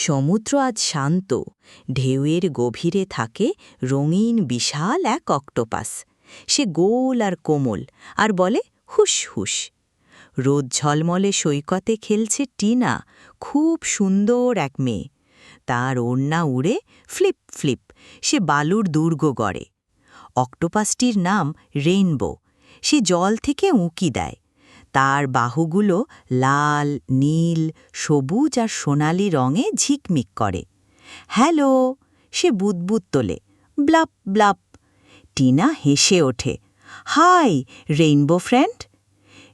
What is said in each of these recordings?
সমুদ্র আজ শান্ত, ঢেউয়ের গভীরে থাকে রঙিন বিশাল এক অক্টোপাস। সে গোল আর কোমল, আর বলে হুস হুস। রোদ ঝলমলে সৈকতে খেলছে টিনা, খুব সুন্দর এক মেয়ে। তার ওড়না উড়ে ফ্লিপ ফ্লিপ, সে বালুর দুর্গ গড়ে। অক্টোপাসটির নাম রেইনবো। সে জল থেকে উঁকি দেয়। তার বাহুগুলো লাল, নীল, সবুজ আর সোনালি রঙে ঝিকমিক করে। হ্যালো, সে বুদবুদ তোলে, ব্লাপ ব্লাপ। টিনা হেসে ওঠে, হাই রেইনবো ফ্রেন্ড।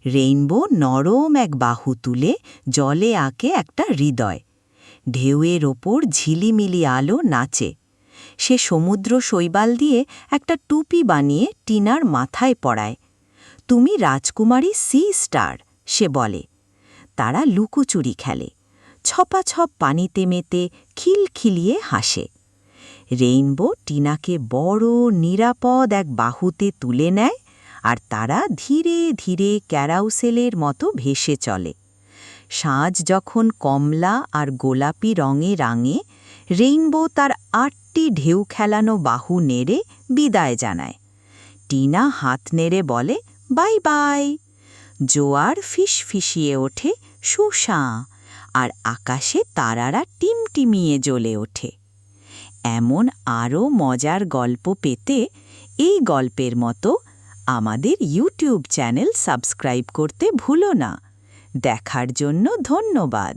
রেইনবো নরম এক বাহু তুলে জলে আঁকে একটা হৃদয়। ঢেউয়ের ওপর ঝিলিমিলি আলো নাচে। সে সমুদ্র শৈবাল দিয়ে একটা টুপি বানিয়ে টিনার মাথায় পরায়। তুমি রাজকুমারী সি স্টার, সে বলে। তারা লুকোচুরি খেলে, ছপাছপ পানিতে মেতে খিলখিলিয়ে হাসে। রেইনবো টিনাকে বড় নিরাপদ এক বাহুতে তুলে নেয়, আর তারা ধীরে ধীরে ক্যারাউসেলের মতো ভেসে চলে। সাঁঝ যখন কমলা আর গোলাপি রঙে রাঙে, রেইনবো তার ৮টি ঢেউ খেলানো বাহু নেড়ে বিদায় জানায়। টিনা হাত নেড়ে বলে বাই বাই। জোয়ার ফিসফিসিয়ে ওঠে সুশাঁ, আর আকাশে তারারা টিমটিমিয়ে জ্বলে ওঠে। এমন আরও মজার গল্প পেতে এই গল্পের মতো আমাদের ইউটিউব চ্যানেল সাবস্ক্রাইব করতে ভুলো না। দেখার জন্য ধন্যবাদ।